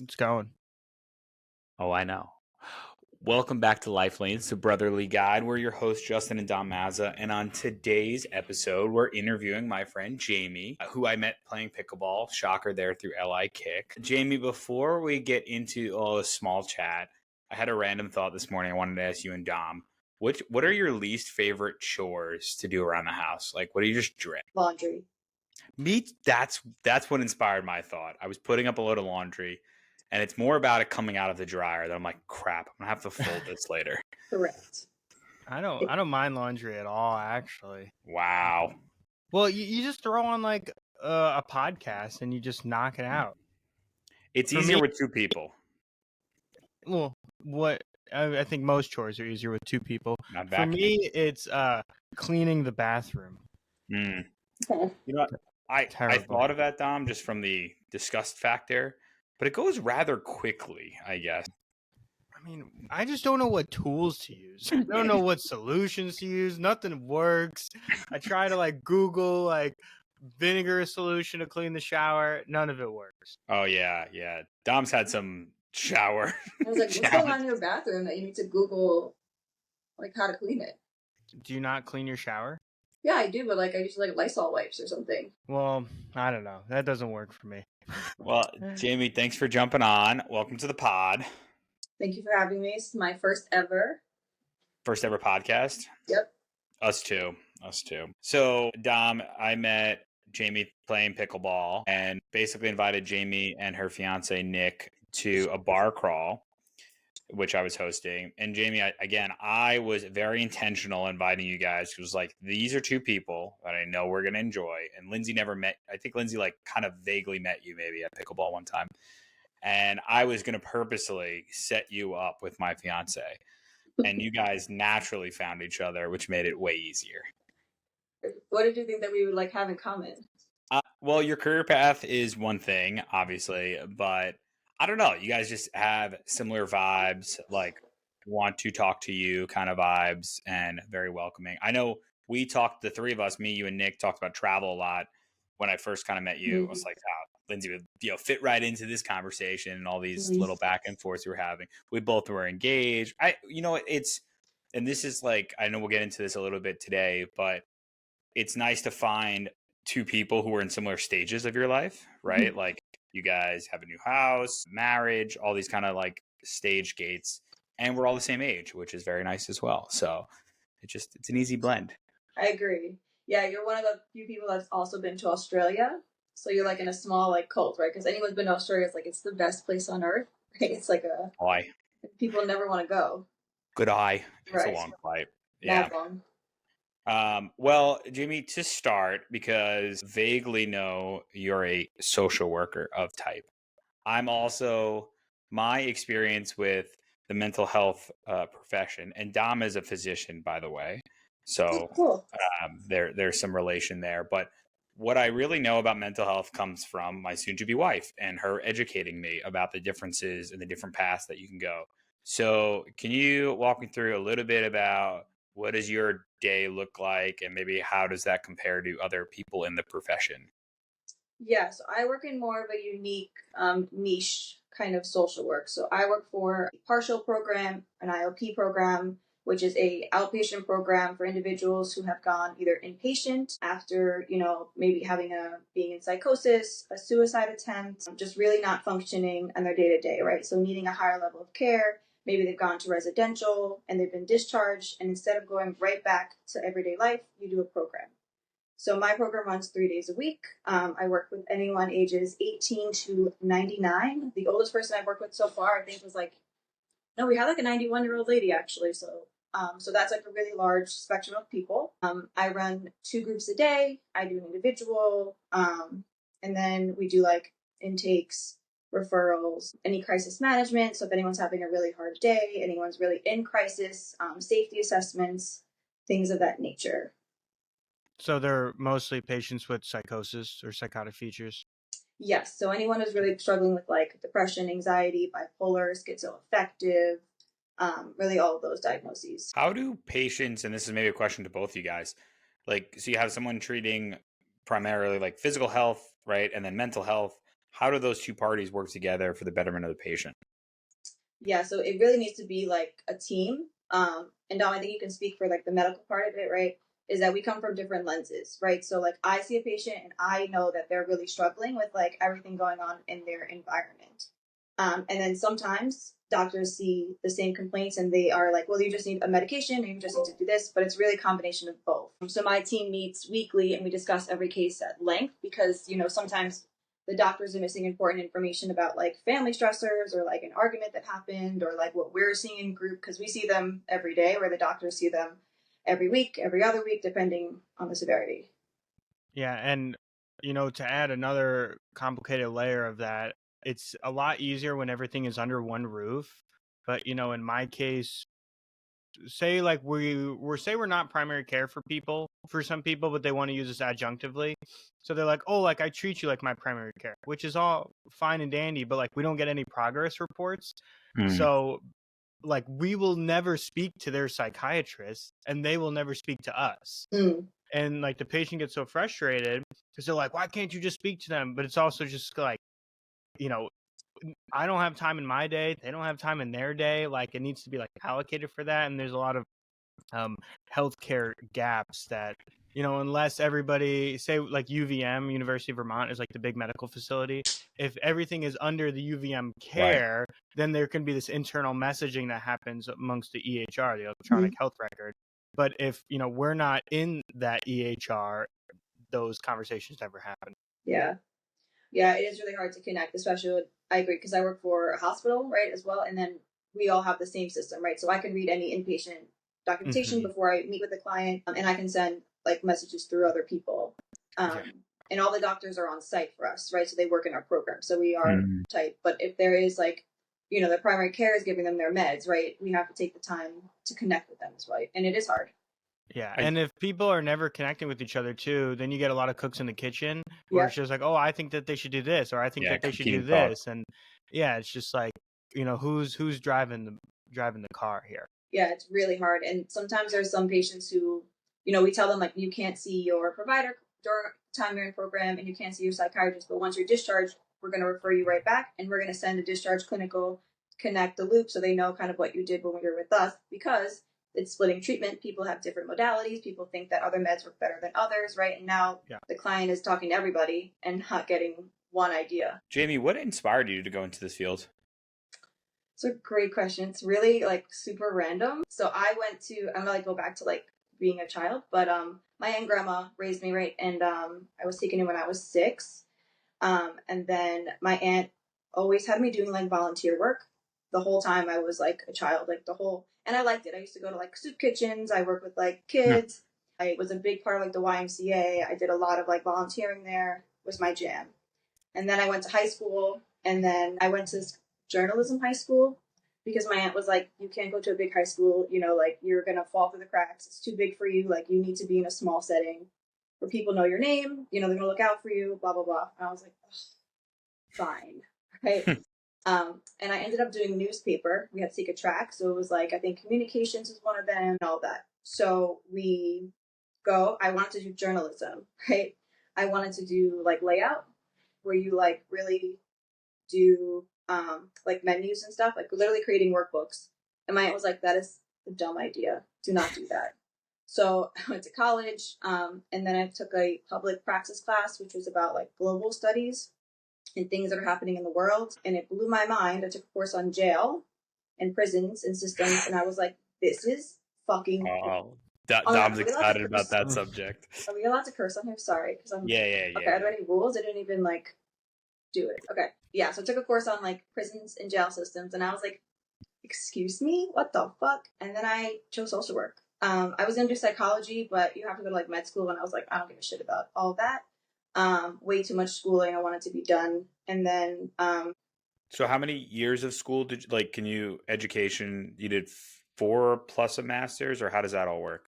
It's going. Oh, I know. Welcome back to Life Lanes, the Brotherly Guide. We're your hosts, Justin and Dom Mazza. And on today's episode, we're interviewing my friend Jamie, who I met playing pickleball. Shocker there through LI Kick. Jamie, before we get into all this small chat, I had a random thought this morning. I wanted to ask you and Dom, what are your least favorite chores to do around the house? Like, what do you just dread? Laundry. Me, that's what inspired my thought. I was putting up a load of laundry, and it's more about it coming out of the dryer that I'm like, crap, I'm gonna have to fold this later. Correct. I don't mind laundry at all, actually. Wow. Well, you just throw on like a podcast and you just knock it out. It's For easier me- with two people. Well, what I think most chores are easier with two people. Not For me, it's cleaning the bathroom. You know what? I Terrible. thought of that, Dom, just from the disgust factor, but it goes rather quickly, I guess. I mean, I just don't know what tools to use. I don't know what solutions to use. Nothing works. I try to like Google like vinegar solution to clean the shower. None of it works. Oh yeah. Dom's had some shower. I was like, what's going on in your bathroom that you need to Google, like, how to clean it? Do you not clean your shower? Yeah, I do, but like I use like Lysol wipes or something. Well, I don't know. That doesn't work for me. Well, Jamie, thanks for jumping on. Welcome to the pod. Thank you for having me. This is my first ever. First ever podcast. Yep. Us too. So, Dom, I met Jamie playing pickleball and basically invited Jamie and her fiance, Nick, to a bar crawl, which I was hosting. And Jamie, I was very intentional inviting you guys. It was like, these are two people that I know we're going to enjoy. And Lindsay never met. I think Lindsay like kind of vaguely met you maybe at pickleball one time. And I was going to purposely set you up with my fiance. And you guys naturally found each other, which made it way easier. What did you think that we would like have in common? Well, your career path is one thing, obviously, but I don't know. You guys just have similar vibes, like want to talk to you kind of vibes, and very welcoming. I know we talked, the three of us, me, you, and Nick, talked about travel a lot when I first kind of met you. I was like, Lindsay would fit right into this conversation and all these little back and forths we were having. We both were engaged. And this is like, I know we'll get into this a little bit today, but it's nice to find two people who are in similar stages of your life, right? Like you guys have a new house, marriage, all these kind of like stage gates, and we're all the same age, which is very nice as well. So it's an easy blend. I agree. Yeah, you're one of the few people that's also been to Australia. So you're like in a small like cult, right? Because anyone's been to Australia, it's like it's the best place on earth. Right? It's like people never want to go. Good eye. It's Right. a long flight. Yeah. Long. Well, Jimmy, to start, because vaguely know you're a social worker of type. I'm also, my experience with the mental health profession, and Dom is a physician, by the way. So Cool. There's some relation there. But what I really know about mental health comes from my soon-to-be wife and her educating me about the differences and the different paths that you can go. So can you walk me through a little bit about what does your day look like and maybe how does that compare to other people in the profession? Yeah, so I work in more of a unique niche kind of social work. So I work for a partial program, an IOP program, which is a outpatient program for individuals who have gone either inpatient after, maybe being in psychosis, a suicide attempt, just really not functioning in their day-to-day, right? So needing a higher level of care. Maybe they've gone to residential and they've been discharged, and instead of going right back to everyday life, you do a program. So my program runs 3 days a week. I work with anyone ages 18 to 99. The oldest person I've worked with so far, I think, was we had like a 91-year-old lady actually. So that's like a really large spectrum of people. I run 2 groups a day. I do an individual, and then we do like intakes, referrals, any crisis management. So if anyone's having a really hard day, anyone's really in crisis, safety assessments, things of that nature. So they're mostly patients with psychosis or psychotic features? Yes. So anyone who's really struggling with like depression, anxiety, bipolar, schizoaffective, really all of those diagnoses. How do patients, and this is maybe a question to both you guys, so you have someone treating primarily like physical health, right? And then mental health. how do those two parties work together for the betterment of the patient? Yeah, so it really needs to be like a team. And Dom, I think you can speak for like the medical part of it, right? Is that we come from different lenses, right? So like I see a patient and I know that they're really struggling with like everything going on in their environment. And then sometimes doctors see the same complaints and they are like, well, you just need a medication, or you just need to do this, but it's really a combination of both. So my team meets weekly and we discuss every case at length because, sometimes the doctors are missing important information about like family stressors or like an argument that happened or like what we're seeing in group because we see them every day where the doctors see them every week, every other week, depending on the severity. Yeah, and to add another complicated layer of that, it's a lot easier when everything is under one roof. But in my case, say like we're not primary care for some people, but they want to use us adjunctively. So they're like, oh, like I treat you like my primary care, which is all fine and dandy, but like we don't get any progress reports. So like we will never speak to their psychiatrist and they will never speak to us. And like the patient gets so frustrated because they're like, why can't you just speak to them? But it's also just like, I don't have time in my day. They don't have time in their day. Like it needs to be like allocated for that. And there's a lot of healthcare gaps that, unless everybody, say like UVM, University of Vermont, is like the big medical facility. If everything is under the UVM care, then there can be this internal messaging that happens amongst the EHR, the electronic health record. But if, we're not in that EHR, those conversations never happen. Yeah. Yeah, it is really hard to connect, especially with, I agree, because I work for a hospital, right, as well. And then we all have the same system, right? So I can read any inpatient documentation before I meet with the client, and I can send like messages through other people. And all the doctors are on site for us, right? So they work in our program. So we are tight. But if there is like, the primary care is giving them their meds, right? We have to take the time to connect with them as well. And it is hard. Yeah, and if people are never connecting with each other too, then you get a lot of cooks in the kitchen where it's just like, oh, I think that they should do this, or I think that they should do this, and it's just like, who's driving the car here. Yeah, it's really hard, and sometimes there's some patients who, we tell them like you can't see your provider during time you're in program, and you can't see your psychiatrist, but once you're discharged, we're going to refer you right back, and we're going to send a discharge clinical, connect the loop so they know kind of what you did when you were with us, because it's splitting treatment. People have different modalities. People think that other meds work better than others, right? And now the client is talking to everybody and not getting one idea. Jamie, what inspired you to go into this field? It's a great question. It's really like super random. So I'm gonna like go back to like being a child, but my aunt and grandma raised me, right? And I was taken in when I was 6. And then my aunt always had me doing like volunteer work the whole time I was like a child, and I liked it. I used to go to like soup kitchens. I worked with like kids. I was a big part of like the YMCA. I did a lot of like volunteering there. Was my jam. And then I went to high school, and then I went to journalism high school because my aunt was like, you can't go to a big high school, like you're going to fall through the cracks. It's too big for you. Like you need to be in a small setting where people know your name, they're going to look out for you, blah, blah, blah. And I was like, fine. Right. And I ended up doing newspaper. We had to take a track. So it was like, I think communications is one of them and all that. So I wanted to do journalism, right? I wanted to do like layout where you like really do like menus and stuff, like literally creating workbooks. And my aunt was like, that is a dumb idea. Do not do that. So I went to college, and then I took a public praxis class, which was about like global studies and things that are happening in the world. And it blew my mind. I took a course on jail and prisons and systems. And I was like, this is fucking cool. Dom's excited about that subject. Are we allowed to curse on here? Sorry. Because I'm Okay, are there any rules? I didn't even like do it. Okay. Yeah. So I took a course on like prisons and jail systems. And I was like, excuse me? What the fuck? And then I chose social work. I was going to do psychology, but you have to go to like med school. And I was like, I don't give a shit about all that. Way too much schooling. I wanted to be done. And then, so how many years of school did you, education, you did 4+ a master's, or how does that all work?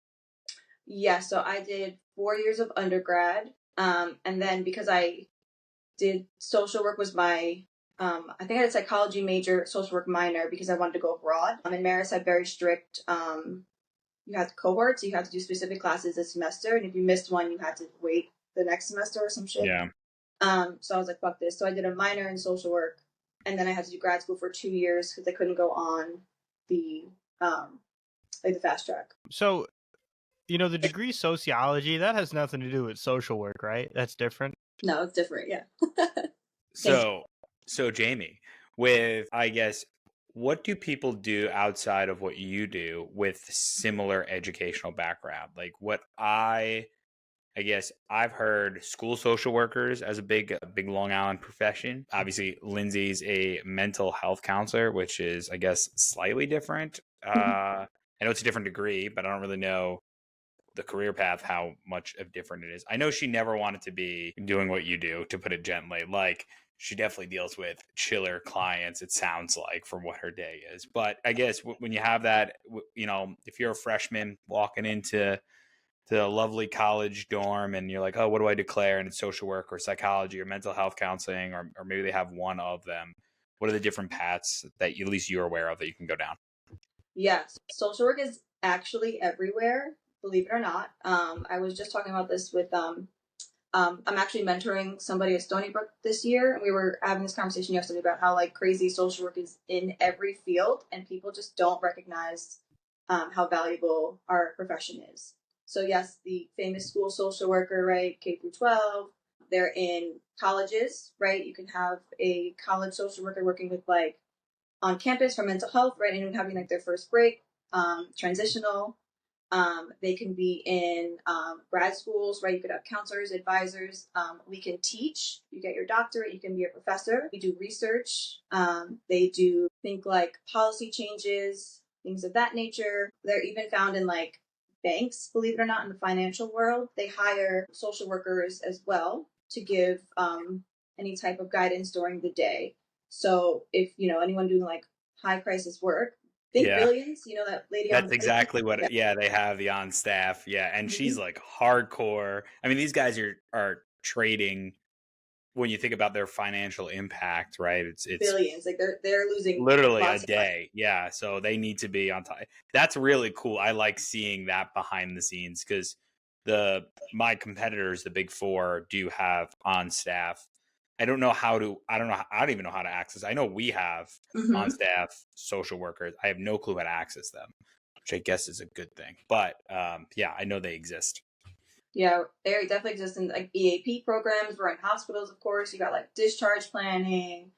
Yeah. So I did 4 years of undergrad. And then because I did social work was my, I think I had a psychology major, social work minor because I wanted to go abroad. And Marist had very strict, you had cohorts, you had to do specific classes a semester. And if you missed one, you had to wait the next semester or some shit. Yeah. So I was like, fuck this. So I did a minor in social work, and then I had to do grad school for 2 years because I couldn't go on the like the fast track. So, the degree sociology, that has nothing to do with social work, right? That's different. No, it's different. Yeah. So Jamie, with, I guess, what do people do outside of what you do with similar educational background? Like what I guess I've heard school social workers as a big Long Island profession. Obviously, Lindsay's a mental health counselor, which is, I guess, slightly different. I know it's a different degree, but I don't really know the career path, how much of different it is. I know she never wanted to be doing what you do, to put it gently. Like, she definitely deals with chiller clients, it sounds like, from what her day is. But I guess when you have that, if you're a freshman walking into a lovely college dorm and you're like, oh, what do I declare? And it's social work or psychology or mental health counseling, or maybe they have one of them. What are the different paths that at least you're aware of that you can go down? Yes, social work is actually everywhere, believe it or not. I was just talking about this with I'm actually mentoring somebody at Stony Brook this year, and we were having this conversation yesterday about how like crazy social work is in every field, and people just don't recognize how valuable our profession is. So yes, the famous school social worker, right, K through 12. They're in colleges, right? You can have a college social worker working with like on campus for mental health, right, and having like their first break, transitional. They can be in grad schools, right? You could have counselors, advisors. We can teach. You get your doctorate. You can be a professor. We do research. They do think like policy changes, things of that nature. They're even found in like banks, believe it or not, in the financial world. They hire social workers as well to give any type of guidance during the day. So if anyone doing like high crisis work, think Billions, that lady. That's exactly what. Yeah, they have the on staff. Yeah, and she's like hardcore. I mean, these guys are trading. When you think about their financial impact, right? It's billions. Like they're losing literally a day. Yeah, so they need to be on top. That's really cool. I like seeing that behind the scenes because my competitors, the Big Four, do have on staff. I don't even know how to access. I know we have on staff social workers. I have no clue how to access them, which I guess is a good thing. But yeah, I know they exist. Yeah, they definitely exist in like EAP programs. We're in hospitals, of course. You got like discharge planning,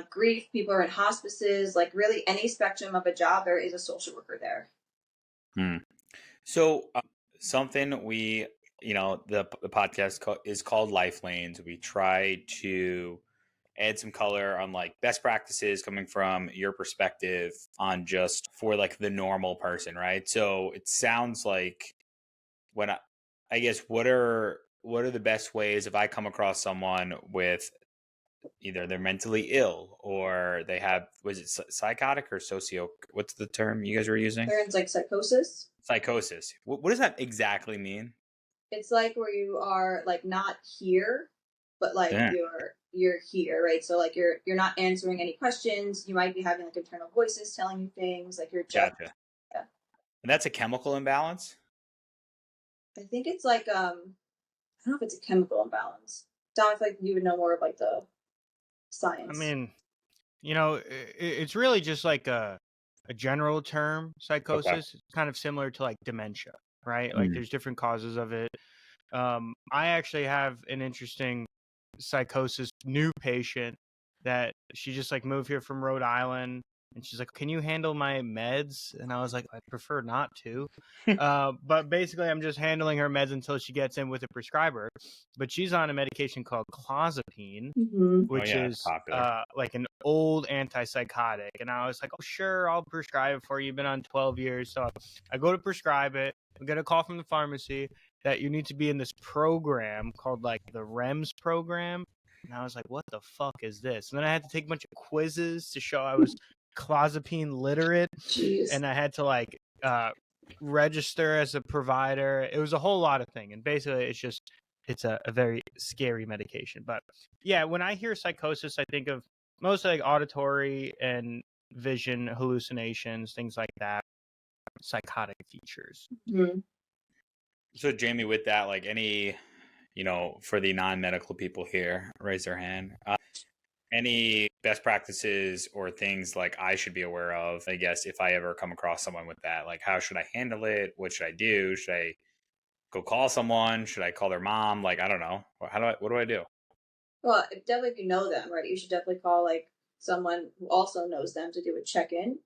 grief. People are in hospices. Like really, any spectrum of a job, there is a social worker there. So something we, the podcast is called Life Lanes. We try to add some color on like best practices coming from your perspective on just for like the normal person, right? So it sounds like I guess what are the best ways if I come across someone with either they're mentally ill or they have, was it psychotic or what's the term you guys were using? They're in like psychosis. Psychosis. What does that exactly mean? It's like where you are like not here, but like you're here, right? So like you're not answering any questions. You might be having like internal voices telling you things, like you're just Gotcha. Yeah. And that's a chemical imbalance? I think it's like I don't know if it's a chemical imbalance. Don, I feel like you would know more of like the science. I mean, it's really just like a general term, psychosis. Okay. It's kind of similar to like dementia, right? Like there's different causes of it. I actually have an interesting psychosis new patient that she just like moved here from Rhode Island, and she's like, can you handle my meds? And I was like, I prefer not to. But basically I'm just handling her meds until she gets in with a prescriber. But she's on a medication called clozapine, which is like an old antipsychotic. And I was like, oh sure, I'll prescribe it for you. You've been on 12 years. So I go to prescribe it. I get a call from the pharmacy that you need to be in this program called like the REMS program. And I was like, what the fuck is this? And then I had to take a bunch of quizzes to show I was clozapine literate. Jeez. And I had to like register as a provider. It was a whole lot of things. And basically it's a very scary medication. But yeah, when I hear psychosis, I think of mostly like auditory and vision hallucinations, things like that, psychotic features. So Jamie, with that, like for the non-medical people here, raise their hand. Any best practices or things like I should be aware of, I guess, if I ever come across someone with that? Like, how should I handle it? What should I do? Should I go call someone? Should I call their mom? Like, I don't know. What do I do? Well, definitely if you know them, right, you should definitely call like someone who also knows them to do a check-in.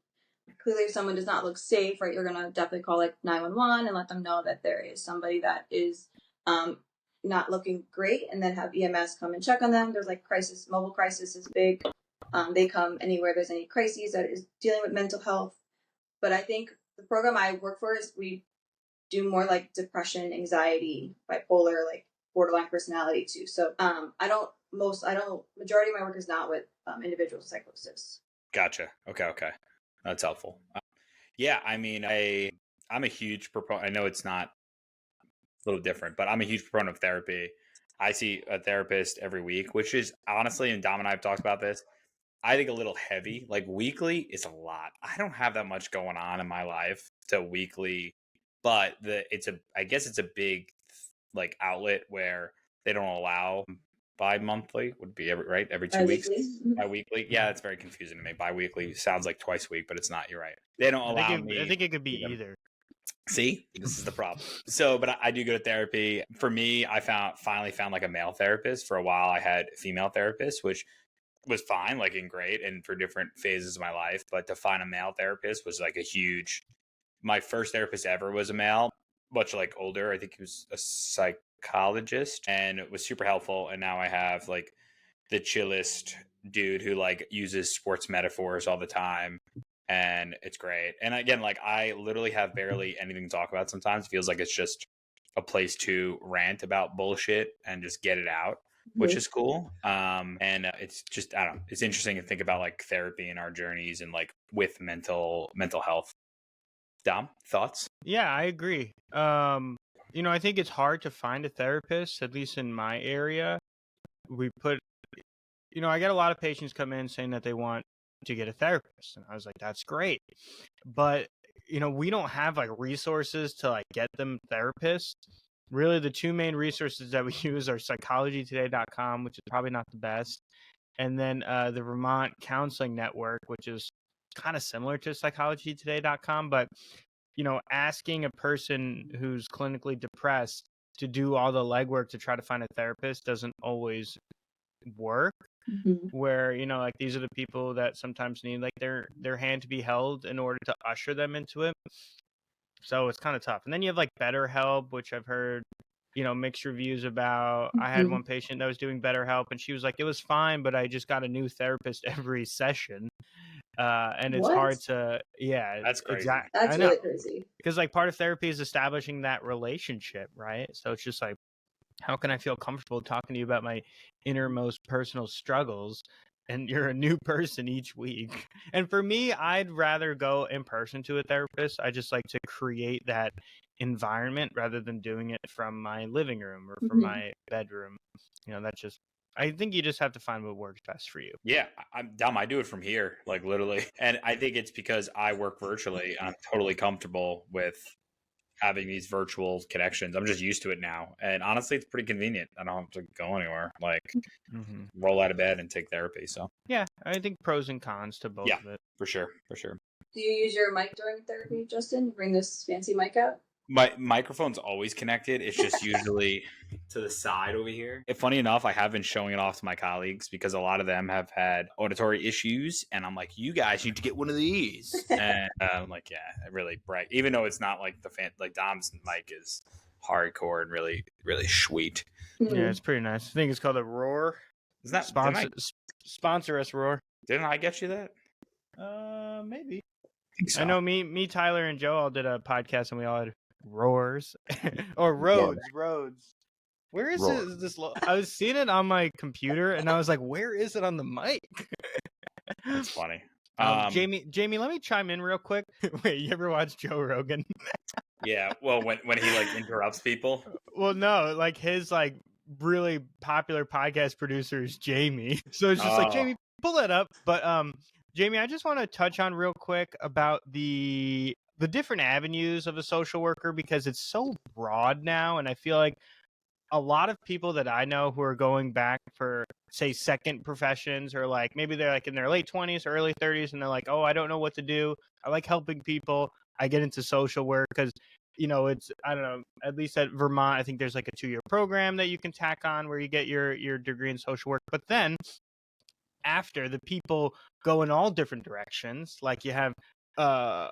Clearly, if someone does not look safe, right, you're gonna definitely call like 911 and let them know that there is somebody that is not looking great, and then have EMS come and check on them. There's like mobile crisis is big. They come anywhere there's any crises that is dealing with mental health. But I think the program I work for is we do more like depression, anxiety, bipolar, like borderline personality too. So majority of my work is not with individuals with psychosis. Gotcha. Okay. That's helpful. Yeah, I mean, I'm a huge proponent. I know it's not a little different, but I'm a huge proponent of therapy. I see a therapist every week, which is honestly, and Dom and I have talked about this, I think a little heavy. Like weekly is a lot. I don't have that much going on in my life to weekly, but I guess it's a big like outlet where they don't allow bi-monthly would be every 2 weeks. Bi-weekly. Yeah, it's very confusing to me. Bi-weekly sounds like twice a week, but it's not. You're right. They don't allow me. I think it could be either. See, this is the problem. So, but I do go to therapy. For me, I finally found like a male therapist. For a while, I had female therapists, which was fine, like and great, and for different phases of my life. But to find a male therapist was like a huge. My first therapist ever was a male, much like older. I think he was a psychologist, and it was super helpful. And now I have like the chillest dude who like uses sports metaphors all the time. And it's great. And again, like I literally have barely anything to talk about sometimes. It feels like it's just a place to rant about bullshit and just get it out, which is cool. And it's just, I don't know, it's interesting to think about like therapy and our journeys and like with mental health. Dom, thoughts? Yeah, I agree. I think it's hard to find a therapist, at least in my area. I get a lot of patients come in saying that they want to get a therapist, and I was like, that's great, but we don't have like resources to like get them therapists. Really, the two main resources that we use are psychologytoday.com, which is probably not the best, and then the Vermont Counseling Network, which is kind of similar to psychologytoday.com, but asking a person who's clinically depressed to do all the legwork to try to find a therapist doesn't always work. Where like these are the people that sometimes need like their hand to be held in order to usher them into it. So it's kind of tough. And then you have like BetterHelp, which I've heard mixed reviews about. I had one patient that was doing BetterHelp, and she was like, it was fine, but I just got a new therapist every session. And it's hard to that's crazy. Exactly. That's really crazy, because like part of therapy is establishing that relationship, right? So it's just like, how can I feel comfortable talking to you about my innermost personal struggles, and you're a new person each week? And for me, I'd rather go in person to a therapist. I just like to create that environment rather than doing it from my living room or from my bedroom. I think you just have to find what works best for you. Yeah, I'm Dom. I do it from here, like literally. And I think it's because I work virtually. I'm totally comfortable with having these virtual connections. I'm just used to it now. And honestly, it's pretty convenient. I don't have to go anywhere. Like roll out of bed and take therapy. So yeah, I think pros and cons to both of it. For sure. Do you use your mic during therapy, Justin? Bring this fancy mic out? My microphone's always connected. It's just usually to the side over here. Funny enough, I have been showing it off to my colleagues because a lot of them have had auditory issues. And I'm like, you guys need to get one of these. And I'm like, yeah, really bright. Even though it's not like like Dom's mic is hardcore and really, really sweet. Yeah, it's pretty nice. I think it's called a Roar. Is that sponsor us, Roar? Didn't I get you that? Maybe. So. I know me, Tyler, and Joe all did a podcast, and we all had Roars or Roads. Where is this? I was seeing it on my computer, and I was like, "Where is it on the mic?" That's funny. Jamie, let me chime in real quick. Wait, you ever watch Joe Rogan? Yeah. Well, when he like interrupts people. Well, no, like his like really popular podcast producer is Jamie, so it's just like, Jamie, pull that up. But Jamie, I just want to touch on real quick about the different avenues of a social worker, because it's so broad now, and I feel like a lot of people that I know who are going back for, say, second professions, or like maybe they're like in their late 20s or early 30s, and they're like, oh, I don't know what to do. I like helping people. I get into social work because, it's, I don't know, at least at Vermont, I think there's like a 2-year program that you can tack on where you get your degree in social work. But then after, the people go in all different directions. Like you have, I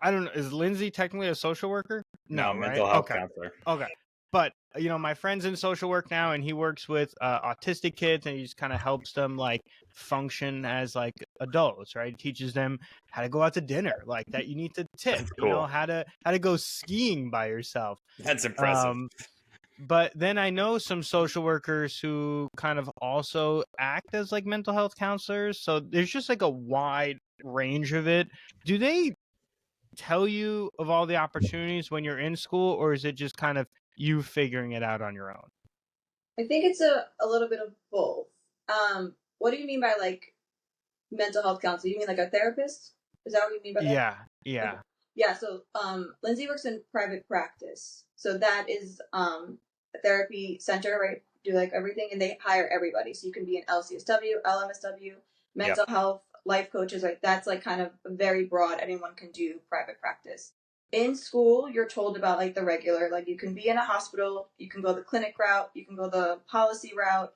don't know, is Lindsay technically a social worker? No, No, right? mental health Okay. counselor. Okay. But, my friend's in social work now, and he works with autistic kids, and he just kind of helps them like function as like adults, right? He teaches them how to go out to dinner, like that you need to tip, That's cool. how to go skiing by yourself. That's impressive. But then I know some social workers who kind of also act as like mental health counselors. So there's just like a wide range of it. Do they tell you of all the opportunities when you're in school, or is it just kind of you figuring it out on your own? I think it's a little bit of both. What do you mean by like mental health counselor? You mean like a therapist? Is that what you mean by that? Yeah. Okay. Yeah, so Lindsay works in private practice. So that is a therapy center, right? Do like everything, and they hire everybody. So you can be an LCSW, LMSW, mental health, life coaches, right? That's like kind of very broad. Anyone can do private practice. In school, you're told about like the regular, like you can be in a hospital, you can go the clinic route, you can go the policy route,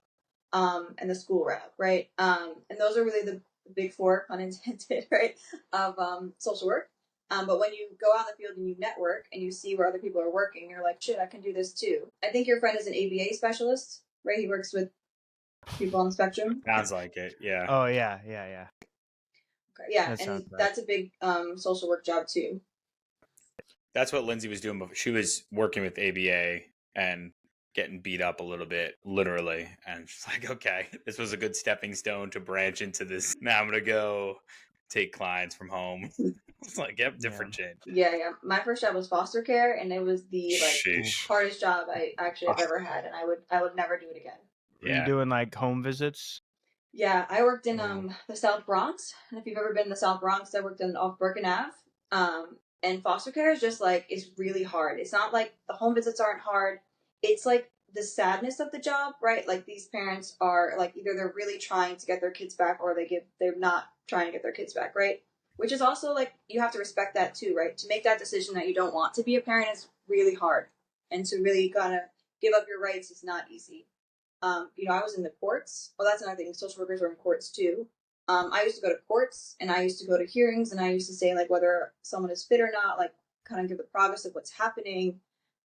and the school route, right? And those are really the big four, pun intended, right, of social work. But when you go out in the field and you network and you see where other people are working, you're like, shit, I can do this too. I think your friend is an ABA specialist, right? He works with people on the spectrum. Sounds like it, yeah. Oh, yeah. Okay. Yeah, and that's a big social work job too. That's what Lindsay was doing before. She was working with ABA and getting beat up a little bit, literally. And she's like, okay, this was a good stepping stone to branch into this. Now I'm going to go take clients from home. It's like, yep, different change. Yeah. My first job was foster care, and it was the hardest job I actually have ever had, and I would never do it again. Were you doing like home visits? Yeah, I worked in the South Bronx, and if you've ever been in the South Bronx, I worked in off Bergen Ave. And foster care is just like, it's really hard. It's not like the home visits aren't hard. It's like the sadness of the job, right? Like these parents are like, either they're really trying to get their kids back, or they're not trying to get their kids back, right? Which is also like, you have to respect that too, right? To make that decision that you don't want to be a parent is really hard. And to really kind of give up your rights is not easy. I was in the courts. Well, that's another thing. Social workers are in courts too. I used to go to courts, and I used to go to hearings, and I used to say like whether someone is fit or not, like kind of give the progress of what's happening.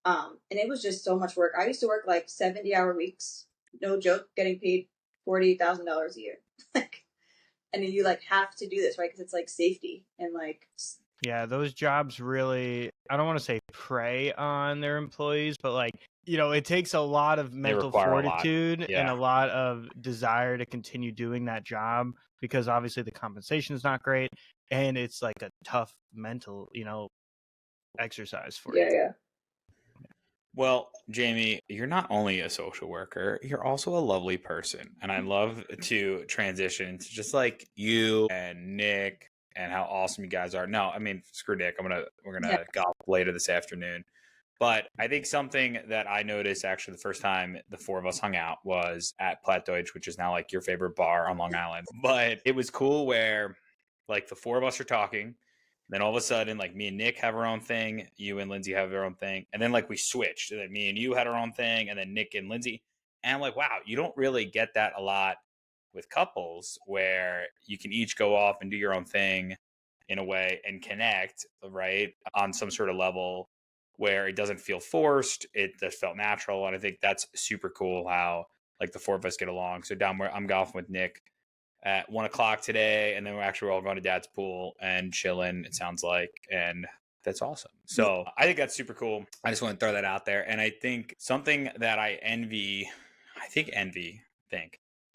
And it was just so much work. I used to work like 70-hour weeks, no joke, getting paid $48,000 a year. And then you like have to do this, right? Because it's like safety and like. Yeah, those jobs really, I don't want to say prey on their employees, but like, it takes a lot of mental fortitude and a lot of desire to continue doing that job, because obviously the compensation is not great, and it's like a tough mental, exercise for you. Yeah. Well, Jamie, you're not only a social worker, you're also a lovely person. And I love to transition to just like you and Nick and how awesome you guys are. No, I mean, screw Nick. We're gonna golf later this afternoon. But I think something that I noticed actually the first time the four of us hung out was at Platt Deutsch, which is now like your favorite bar on Long Island. But it was cool where like the four of us are talking. Then all of a sudden, like me and Nick have our own thing, you and Lindsay have your own thing. And then like we switched. And then me and you had our own thing, and then Nick and Lindsay. And I'm like, wow, you don't really get that a lot with couples, where you can each go off and do your own thing in a way and connect, right, on some sort of level where it doesn't feel forced. It just felt natural. And I think that's super cool how like the four of us get along. So down where I'm golfing with Nick at 1:00 today, and then we're all going to Dad's pool and chilling, it sounds like, and that's awesome. So I think that's super cool. I just want to throw that out there. And I think something that I envy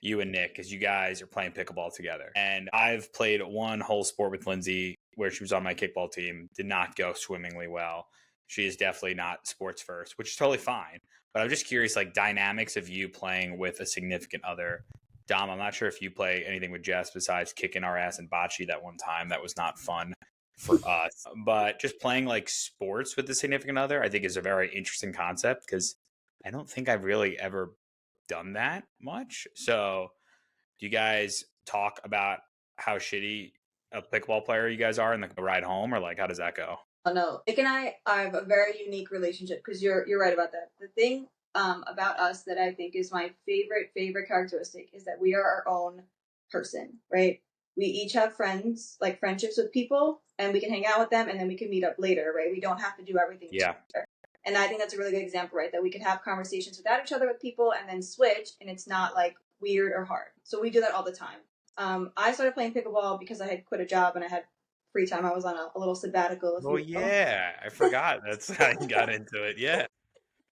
you and Nick, is you guys are playing pickleball together. And I've played one whole sport with Lindsay where she was on my kickball team, did not go swimmingly well. She is definitely not sports first, which is totally fine. But I'm just curious, like dynamics of you playing with a significant other. Dom, I'm not sure if you play anything with Jess besides kicking our ass in bocce that one time. That was not fun for us. But just playing like sports with a significant other, I think is a very interesting concept, because I don't think I've really ever done that much. So, do you guys talk about how shitty a pickleball player you guys are in the ride home, or like how does that go? Oh no, Nick and I have a very unique relationship because you're right about that. The thing about us that I think is my favorite characteristic is that we are our own person, right? We each have friends, like friendships with people, and we can hang out with them, and then we can meet up later, right? We don't have to do everything Yeah. together. And I think that's a really good example, right? That we can have conversations without each other with people and then switch, and it's not like weird or hard. So we do that all the time. I started playing pickleball because I had quit a job and I had free time. I was on a little sabbatical. Oh yeah, I forgot. That's how you got into it. Yeah.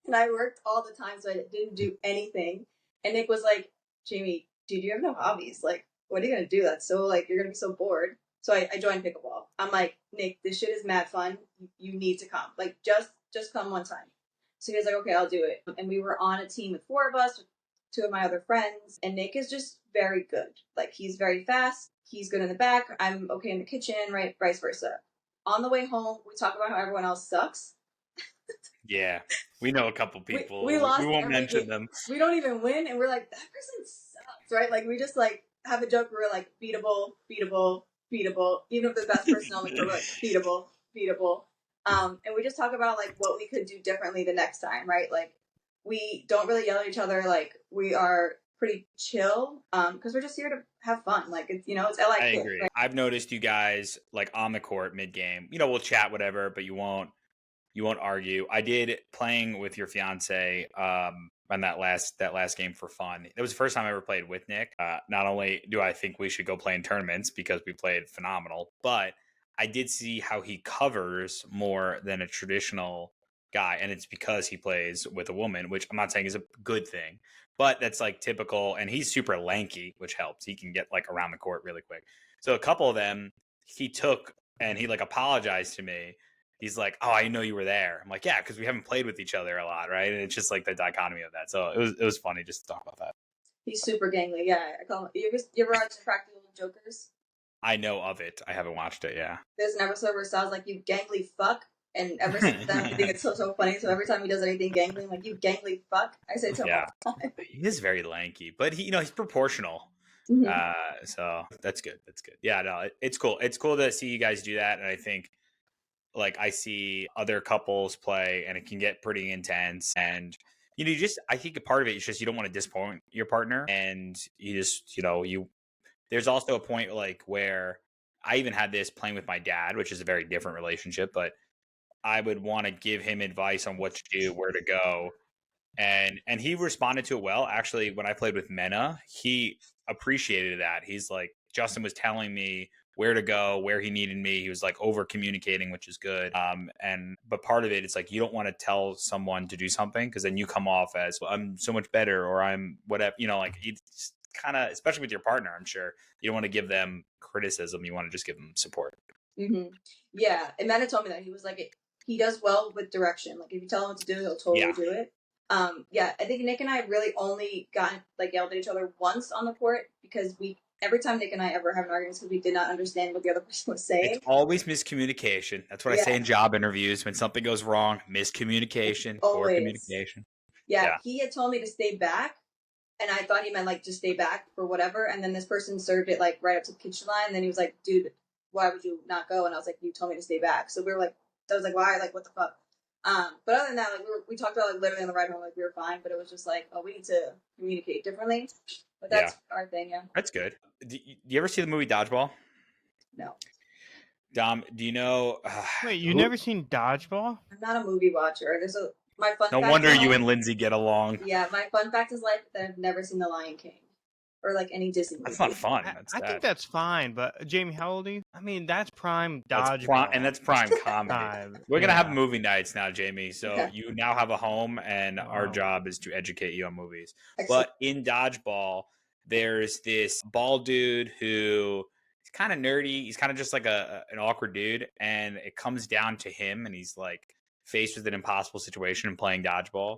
And I worked all the time, so I didn't do anything. And Nick was like, Jamie, dude, you have no hobbies. Like, what are you going to do? That's so, like, you're going to be so bored. So I joined pickleball. I'm like, Nick, this shit is mad fun. You need to come. Like, just come one time. So he was like, okay, I'll do it. And we were on a team with 4 of us, with 2 of my other friends. And Nick is just very good. Like, he's very fast. He's good in the back. I'm okay in the kitchen, right? Vice versa. On the way home, we talk about how everyone else sucks. Yeah. We know a couple people. We lost. We won't every mention game. them. We don't even win, and we're like, that person sucks, right? Like, we just like have a joke where we're like, beatable, beatable, beatable. Even if the best person on the court, we're like, beatable, beatable. And we just talk about like what we could do differently the next time, right? Like, we don't really yell at each other. Like, we are pretty chill, because we're just here to have fun. Like, it's, it's LA. I agree. Right? I've noticed you guys like on the court mid game. We'll chat whatever, but you won't argue. I did playing with your fiance on that last game for fun. It was the first time I ever played with Nick. Not only do I think we should go play in tournaments because we played phenomenal, but I did see how he covers more than a traditional guy, and it's because he plays with a woman, which I'm not saying is a good thing, but that's like typical. And he's super lanky, which helps. He can get like around the court really quick. So a couple of them he took and he like apologized to me. He's like, "Oh, I know you were there." I'm like, "Yeah, because we haven't played with each other a lot, right?" And it's just like the dichotomy of that. So it was funny just to talk about that. He's super gangly. Yeah, I call him. You ever watch Practical Jokers? I know of it. I haven't watched it. Yeah. There's an episode where Sal's like, "You gangly fuck," and ever since then, I think it's so funny. So every time he does anything gangly, I'm like, "You gangly fuck." I say it to him all the time. He is very lanky, but he's proportional. Mhm. So that's good. That's good. Yeah, no, it's cool. It's cool to see you guys do that, and I think like I see other couples play, and it can get pretty intense. And I think a part of it is just you don't want to disappoint your partner, and you just There's also a point like where I even had this playing with my dad, which is a very different relationship, but I would want to give him advice on what to do, where to go. And he responded to it well. Actually, when I played with Mena, he appreciated that. He's like, Justin was telling me where to go, where he needed me. He was like over communicating, which is good. But part of it, it's like you don't want to tell someone to do something because then you come off as, well, I'm so much better, or I'm whatever. Like it's kind of, especially with your partner, I'm sure you don't want to give them criticism. You want to just give them support. Mm-hmm. Yeah, and Mena told me that he was like, he does well with direction. Like if you tell him what to do, he'll totally do it. Yeah, I think Nick and I really only got like yelled at each other once on the court because every time Nick and I ever have an argument because we did not understand what the other person was saying. It's always miscommunication. That's what I say in job interviews. When something goes wrong, miscommunication or communication. Yeah, he had told me to stay back, and I thought he meant like just stay back for whatever. And then this person served it like right up to the kitchen line. And then he was like, dude, why would you not go? And I was like, you told me to stay back. So we were like, I was like, why? Like, what the fuck? But other than that, like we talked about like literally on the ride home, like we were fine, but it was just like, oh, we need to communicate differently. But that's our thing, yeah. That's good. Do you ever see the movie Dodgeball? No. Dom, do you know? Wait, you never seen Dodgeball? I'm not a movie watcher. My fun. No wonder you and Lindsay get along. Yeah, my fun fact is like that I've never seen The Lion King. Or like any Disney movie. That's not fun. I think that's fine, but Jamie, how old are you? I mean, that's prime Dodgeball. That's prime comedy. We're going to have movie nights now, Jamie. So you now have a home, and our job is to educate you on movies. Excellent. But in Dodgeball, there's this bald dude who is kind of nerdy. He's kind of just like an awkward dude. And it comes down to him, and he's like faced with an impossible situation and playing Dodgeball.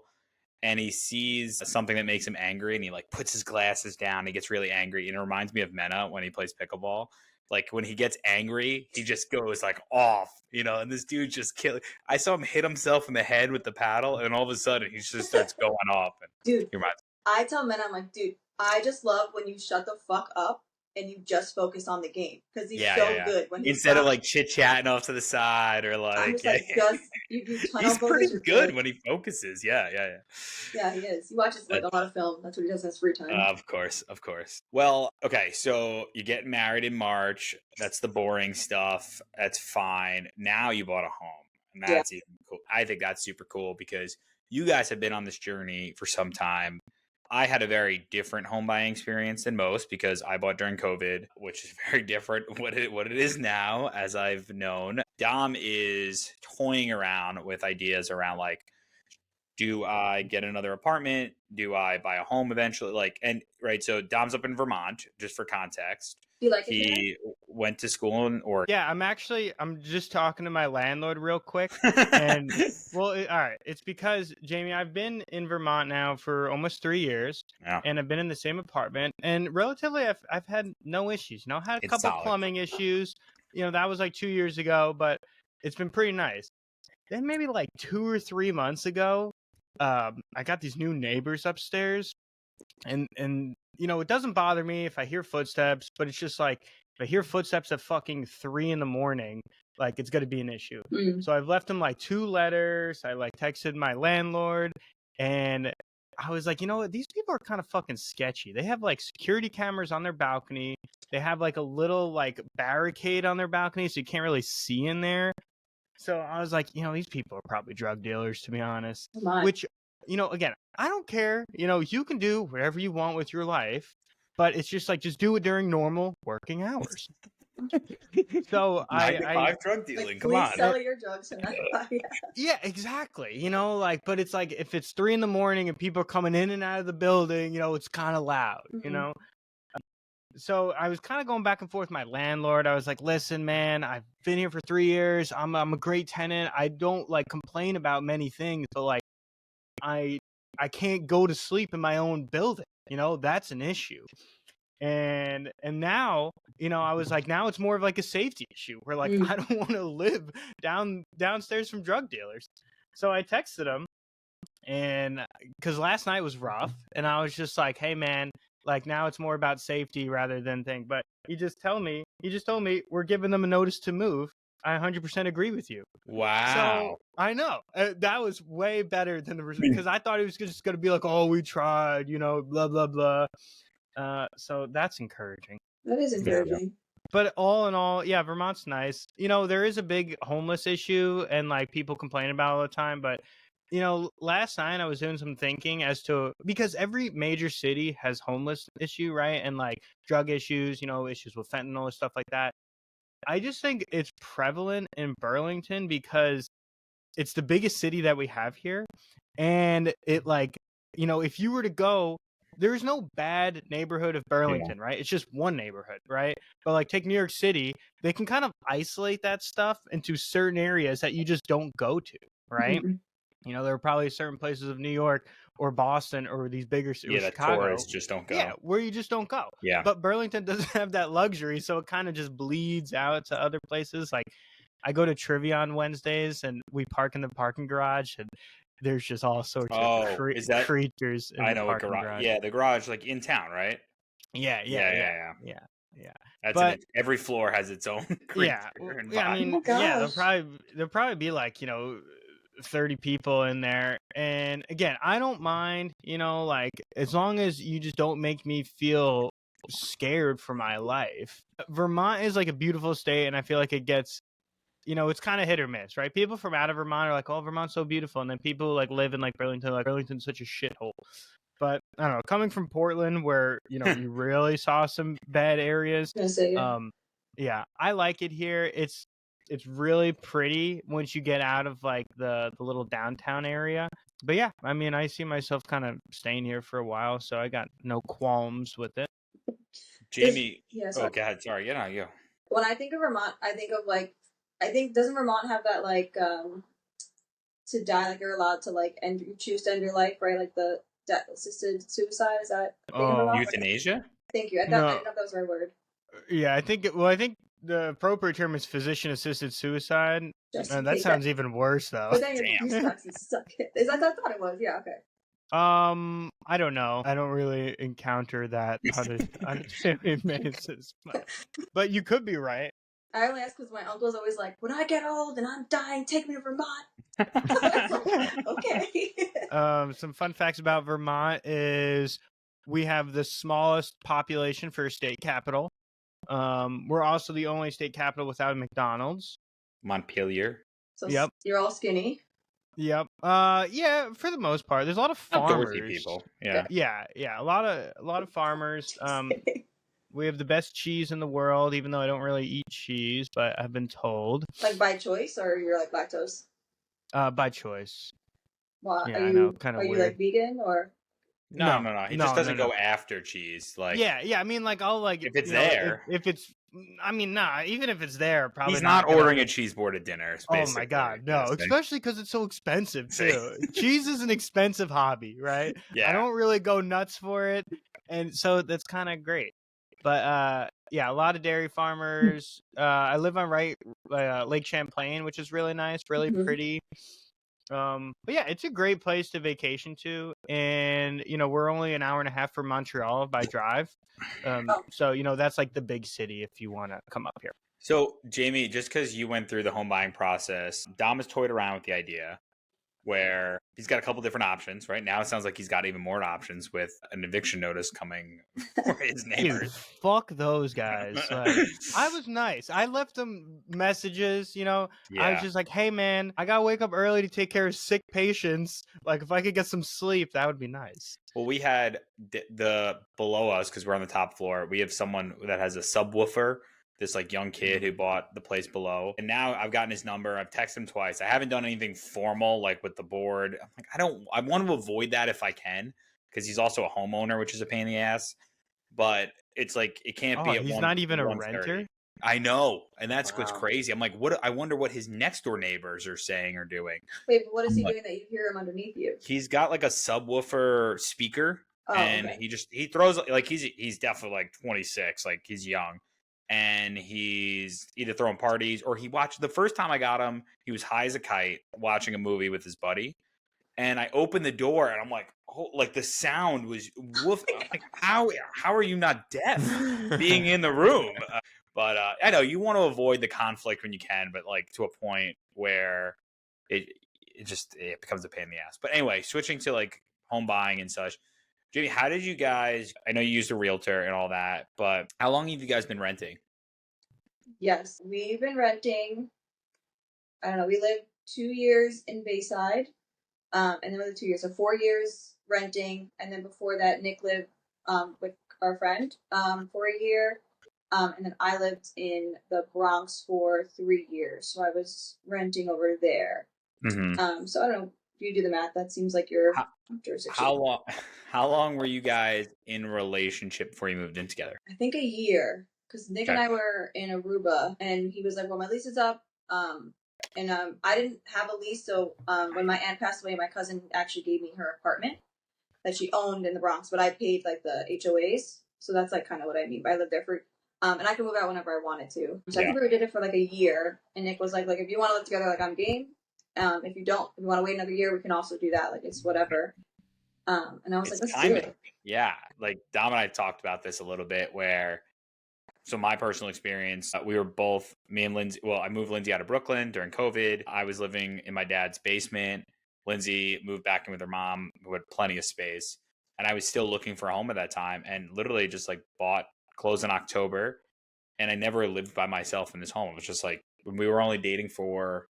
And he sees something that makes him angry, and he like puts his glasses down. He gets really angry, and it reminds me of Mena when he plays pickleball. like when he gets angry, he just goes like off, and this dude just I saw him hit himself in the head with the paddle, and all of a sudden he just starts going off. And Dude, he reminds I tell men, I'm like, dude, I just love when you shut the fuck up and you just focus on the game because he's good when he's instead of like chit chatting off to the side or like, I'm just like, just you tunnel he's pretty focus, good when he focuses. Yeah, he is. He watches like a lot of film. That's what he does in his free time. Of course. Well, okay, so you're getting married in March. That's the boring stuff. That's fine. Now you bought a home, and that's even cool. I think that's super cool because you guys have been on this journey for some time. I had a very different home buying experience than most because I bought during COVID, which is very different what it is now, as I've known. Dom is toying around with ideas around like, do I get another apartment? Do I buy a home eventually? So Dom's up in Vermont, just for context. Do you like it? He went to school in Oregon. Yeah, I'm just talking to my landlord real quick. And all right, it's because Jamie, I've been in Vermont now for almost 3 years, and I've been in the same apartment, and relatively I've had no issues. I had a couple plumbing issues. That was like 2 years ago, but it's been pretty nice. Then maybe like 2 or 3 months ago, I got these new neighbors upstairs, and it doesn't bother me if I hear footsteps, but it's just like if I hear footsteps at fucking 3 a.m, like it's gonna be an issue. So I've left them like 2 letters. I like texted my landlord, and I was like, you know what? These people are kind of fucking sketchy. They have like security cameras on their balcony. They have like a little like barricade on their balcony, so you can't really see in there. So I was like, these people are probably drug dealers, to be honest. Which, again, I don't care. You can do whatever you want with your life, but it's just like, just do it during normal working hours. So 9 to 5 drug dealing. Like, come on. Sell your drugs tonight. Yeah, exactly. But it's like if it's 3 a.m. and people are coming in and out of the building, it's kind of loud, So I was kind of going back and forth with my landlord. I was like, listen, man, I've been here for 3 years. I'm a great tenant. I don't like complain about many things, but like I can't go to sleep in my own building. That's an issue. And now, I was like, now it's more of like a safety issue where like I don't want to live downstairs from drug dealers. So I texted him, and because last night was rough, and I was just like, hey man, like now it's more about safety rather than thing. But he just told me we're giving them a notice to move. I 100% agree with you. Wow. So I know that was way better than because I thought it was just going to be like, oh, we tried, blah, blah, blah. So that's encouraging. That is encouraging. But all in all, yeah, Vermont's nice. There is a big homeless issue and like people complain about it all the time. But, last night I was doing some thinking as to, because every major city has homeless issue, right? And like drug issues, issues with fentanyl and stuff like that. I just think it's prevalent in Burlington because it's the biggest city that we have here. And it like, if you were to go, there's no bad neighborhood of Burlington, right? It's just one neighborhood, right? But like take New York City, they can kind of isolate that stuff into certain areas that you just don't go to, right? There are probably certain places of New York or Boston or these bigger cities, Chicago, tourists just don't go. Yeah, where you just don't go. Yeah. But Burlington doesn't have that luxury, so it kind of just bleeds out to other places. Like I go to trivia on Wednesdays, and we park in the parking garage, and there's just all sorts of creatures in the parking garage. Yeah, the garage, like in town, right? Yeah. That's every floor has its own creature. Yeah, I mean, there'll probably be like 30 people in there, and again, I don't mind, like as long as you just don't make me feel scared for my life. Vermont is like a beautiful state, and I feel like it gets, it's kind of hit or miss, right? People from out of Vermont are like, oh, Vermont's so beautiful, and then people who like live in like Burlington's such a shithole. But I don't know, coming from Portland where you really saw some bad areas, yeah, I like it here. It's really pretty once you get out of like the little downtown area. But yeah, I mean, I see myself kind of staying here for a while, so I got no qualms with it. Jamie, go ahead. Sorry, you. When I think of Vermont, I think of doesn't Vermont have that like to die, like you're allowed to like choose to end your life, right? Like the assisted suicide, is that euthanasia? Thank you. I didn't know if that was the right word. Yeah, I think the appropriate term is physician-assisted suicide. Just That sounds even worse, though. But then your Damn. goosebumps suck. Is that I thought it was? Yeah. Okay. I don't know. I don't really encounter that on a daily basis, but you could be right. I only ask because my uncle's always like, when I get old and I'm dying, take me to Vermont. Okay. Some fun facts about Vermont is we have the smallest population for a state capital. We're also the only state capital without a McDonald's. Montpelier. So Yep. you're all skinny. Yep. Yeah, for the most part. There's a lot of farmers. Outdoorsy people. Yeah. Yeah. A lot of farmers. We have the best cheese in the world, even though I don't really eat cheese, but I've been told. Like by choice, or you're like lactose? By choice. Well, Yeah, are I you, know, kind of are weird. you like vegan or? No. He just doesn't no. go after cheese. Like, Yeah. I mean, like, I'll like if it's you know, there. If it's, I mean, nah. Even if it's there, probably he's not gonna- ordering a cheese board at dinner. Oh my basically god, what no! I'm saying. Especially because it's so expensive See? too. Cheese is an expensive hobby, right? Yeah. I don't really go nuts for it, and so that's kind of great. But yeah, a lot of dairy farmers. I live on Lake Champlain, which is really nice, really Mhm. pretty. But yeah, it's a great place to vacation to, and we're only an hour and a half from Montreal by drive. So that's like the big city if you want to come up here. So, Jamie, just because you went through the home buying process, Dom has toyed around with the idea where he's got a couple different options. Right now, it sounds like he's got even more options with an eviction notice coming for his Dude, neighbors. fuck those guys. Like, I was nice. I left them messages, I was Yeah. just like, hey, man, I got to wake up early to take care of sick patients. Like, if I could get some sleep, that would be nice. Well, we had the below us, because we're on the top floor, we have someone that has a subwoofer, this like young kid who bought the place below. And now I've gotten his number. I've texted him twice. I haven't done anything formal like with the board. I'm like, I want to avoid that if I can, because he's also a homeowner, which is a pain in the ass. But it's like, it can't be at He's 1, not even a 1:30. renter? I know. And that's what's Wow. crazy. I'm like, I wonder what his next door neighbors are saying or doing. Wait, but what is he Like- doing that you hear him underneath you? He's got like a subwoofer speaker. Oh, And okay. he throws, like, he's definitely like 26, like he's young, and he's either throwing parties or he watched the first time I got him, he was high as a kite watching a movie with his buddy, and I opened the door and I'm like, oh, like the sound was woof. I'm like, how are you not deaf being in the room? But I know you want to avoid the conflict when you can, but like to a point where it becomes a pain in the ass. But anyway, switching to like home buying and such. Jamie, how did you guys, I know you used a realtor and all that, but how long have you guys been renting? Yes, we've been renting. I don't know. We lived 2 years in Bayside, and then we lived 2 years, so 4 years renting, and then before that, Nick lived with our friend for a year, and then I lived in the Bronx for 3 years, so I was renting over there. Mm-hmm. So I don't know. If you do the math, that seems like your jurisdiction. How long were you guys in relationship before you moved in together? I think a year, because Nick and Okay. I were in Aruba, and he was like, "Well, my lease is up." And I didn't have a lease, so when my aunt passed away, my cousin actually gave me her apartment that she owned in the Bronx, but I paid like the HOAs, so that's like kind of what I mean. But I lived there for, and I could move out whenever I wanted to. So I think we did it for like a year, and Nick was like, if you want to live together, like I'm game. If you want to wait another year, we can also do that. Like it's whatever. And I was It's like, let's timing. do it. Yeah, like Dom and I talked about this a little bit where, so my personal experience, we were both, me and Lindsay, well, I moved Lindsay out of Brooklyn during COVID. I was living in my dad's basement. Lindsay moved back in with her mom, who had plenty of space. And I was still looking for a home at that time and literally just like closed in October. And I never lived by myself in this home. It was just like, when we were only dating for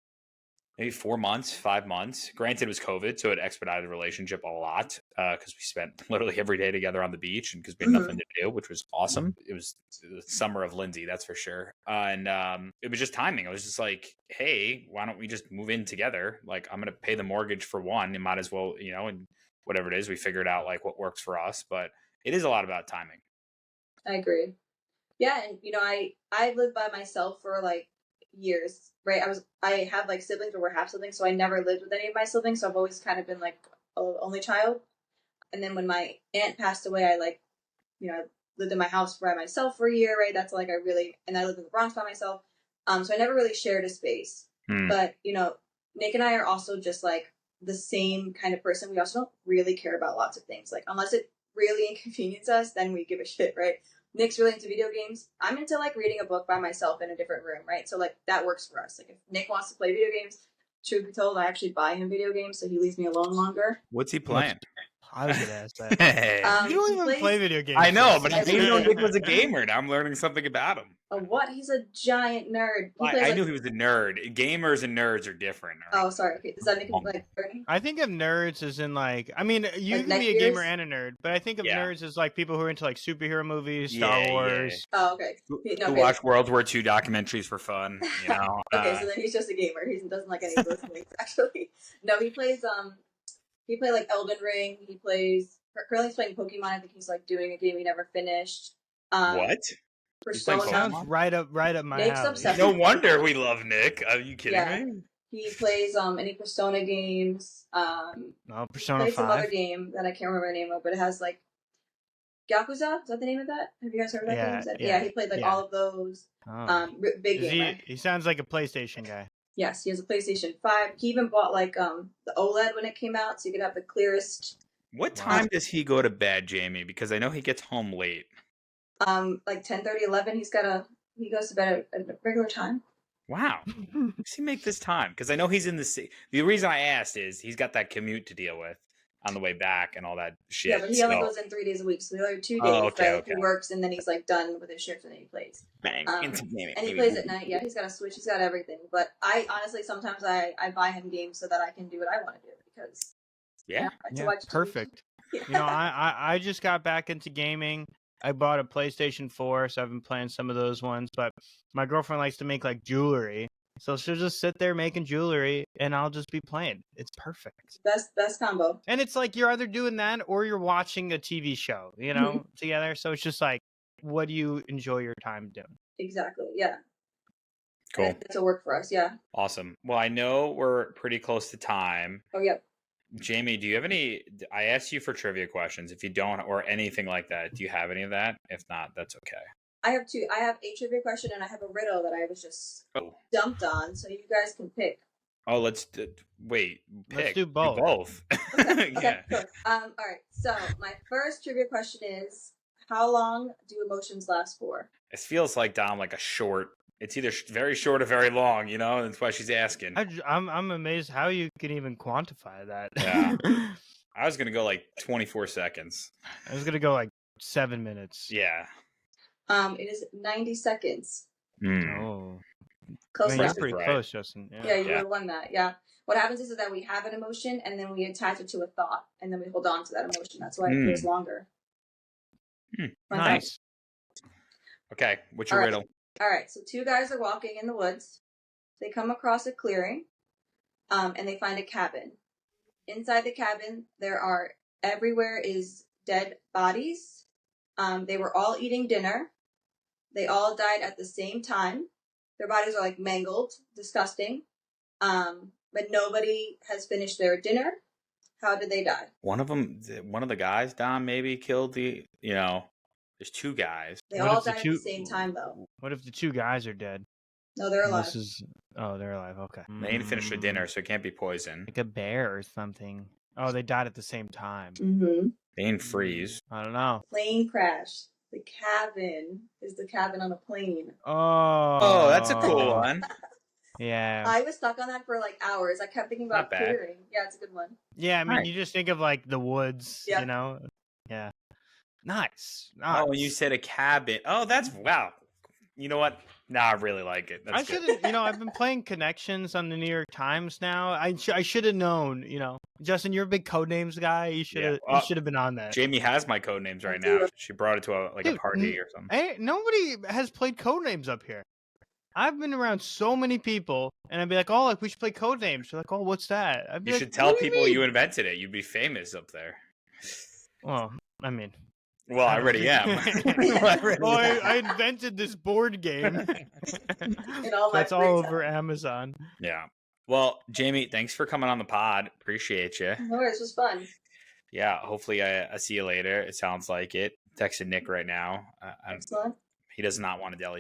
maybe 4 months, 5 months. Granted, it was COVID, so it expedited the relationship a lot because we spent literally every day together on the beach and because we had nothing to do, which was awesome. It was the summer of Lindsay, that's for sure. And it was just timing. I was just like, hey, why don't we just move in together? Like, I'm going to pay the mortgage for one. You might as well, and whatever it is, we figured out like what works for us. But it is a lot about timing. I agree. Yeah, and I lived by myself for like years, right? I have like siblings, but we're half siblings, so I never lived with any of my siblings, so I've always kind of been like an only child. And then when my aunt passed away, I lived in my house by myself for a year, right? That's like and I lived in the Bronx by myself. So I never really shared a space. But, Nick and I are also just like the same kind of person. We also don't really care about lots of things. Like, unless it really inconveniences us, then we give a shit, right? Nick's really into video games. I'm into like reading a book by myself in a different room, right? So like that works for us. Like if Nick wants to play video games, truth be told, I actually buy him video games so he leaves me alone longer. What's he playing? I was gonna ask that. Hey. You don't even play video games. I know, but I Every didn't know day. Nick was a gamer. Now I'm learning something about him. What? He's a giant nerd. I knew he was a nerd. Gamers and nerds are different. Right? Oh, sorry. Okay. Does that make him like nerdy? I think of nerds as in like, I mean, you Like can be a neck gamer ears? and a nerd, but I think of Yeah. nerds as like people who are into like superhero movies, Yeah, Star yeah. Wars. Oh, okay. Who No, watch World War II documentaries for fun? You know. Okay, so then he's just a gamer. He doesn't like any of those things, actually. No, he plays like Elden Ring. He plays currently he's playing Pokemon. I think he's like doing a game he never finished. What? He's playing Persona. Pokemon? Sounds right up my Nate's alley. obsessed. No wonder we love Nick. Are you kidding Yeah. me? He plays any Persona games. Oh, Persona Plays some other 5. game that I can't remember the name of, but it has like Yakuza. Is that the name of that? Have you guys heard of that Yeah, game? yeah, He played like yeah. all of those. Oh. Big Is gamer. he sounds like a PlayStation guy. Yes, he has a PlayStation 5. He even bought like the OLED when it came out, so you could have the clearest. What Wow. time does he go to bed, Jamie? Because I know he gets home late. Like 10:30, 11. He goes to bed at a regular time. Wow. How does he make this time? Because I know he's in the city. The reason I asked is he's got that commute to deal with on the way back and all that shit. Yeah, but he only goes in 3 days a week, so the other 2 days Oh, okay, that okay. he works, and then he's like done with his shift, and then he plays. Bang. And he plays at night. Yeah, he's got a Switch. He's got everything. But I honestly sometimes I buy him games so that I can do what I want to do because Yeah. I like to Yeah, watch TV. perfect. Yeah. You know, I just got back into gaming. I bought a PlayStation 4, so I've been playing some of those ones. But my girlfriend likes to make like jewelry, so she'll just sit there making jewelry, and I'll just be playing. It's perfect. Best combo. And it's like you're either doing that or you're watching a TV show, you know, together. So it's just like, what do you enjoy your time doing? Exactly. Yeah. Cool. That's a work for us. Yeah. Awesome. Well, I know we're pretty close to time. Oh, yeah. Jamie, do you have any? I asked you for trivia questions. If you don't, or anything like that, do you have any of that? If not, that's okay. I have two. I have a trivia question and I have a riddle that I was just Oh, dumped on, so you guys can pick. oh, wait. Pick. Let's do both. Okay. Yeah. Cool. All right. So my first trivia question is: how long do emotions last for? It feels like Dom like a short. It's either very short or very long. You know, that's why she's asking. I'm amazed how you can even quantify that. Yeah. I was gonna go like 24 seconds. I was gonna go like 7 minutes. Yeah. It is 90 seconds. Mm. Oh, Close man, you're enough. pretty Right. close, Justin. Yeah, Yeah. you Yeah. would have won that. Yeah. What happens is that we have an emotion and then we attach it to a thought and then we hold on to that emotion. That's why it feels longer. Hmm. Fun Nice. Okay. What's your All right. riddle? fact. All right. So two guys are walking in the woods. They come across a clearing, and they find a cabin. Inside the cabin, everywhere is dead bodies. They were all eating dinner. They all died at the same time. Their bodies are like mangled, disgusting. But nobody has finished their dinner. How did they die? One of the guys, Dom, maybe killed the. You know, there's two guys. They What all if the died at two- the same time, though. What if the two guys are dead? No, they're And alive. they're alive. Okay. They didn't finish their dinner, so it can't be poison. Like a bear or something. Oh, they died at the same time. Mm-hmm. They didn't freeze. I don't know. Plane crash. The cabin is the cabin on a plane. Oh, that's a cool one. Yeah. I was stuck on that for like hours. I kept thinking Not about bad. clearing. Yeah, it's a good one. Yeah, I mean, Nice. you just think of like the woods, Yeah. you know? Yeah. Nice. Oh, and you said a cabin. Oh, that's wow. You know what? Nah, I really like it. That's I good. should have, I've been playing Connections on the New York Times now. I should have known, Justin, you're a big Codenames guy. You should have Yeah. you should have been on that. Jamie has my code names right I do. now. She brought it to a Dude, party or something. Hey, nobody has played Codenames up here. I've been around so many people, and I'd be like, "Oh, like we should play Codenames." They're like, "Oh, what's that?" I'd be You like, should tell "What do people you mean?" invented it. You'd be famous up there. Well, I mean, Well, I already am. I invented this board game. In all my That's free all time. over Amazon. Yeah. Well, Jamie, thanks for coming on the pod. Appreciate you. No worries, it was fun. Yeah, hopefully I see you later. It sounds like it. Texting Nick right now. Excellent. He does not want a deli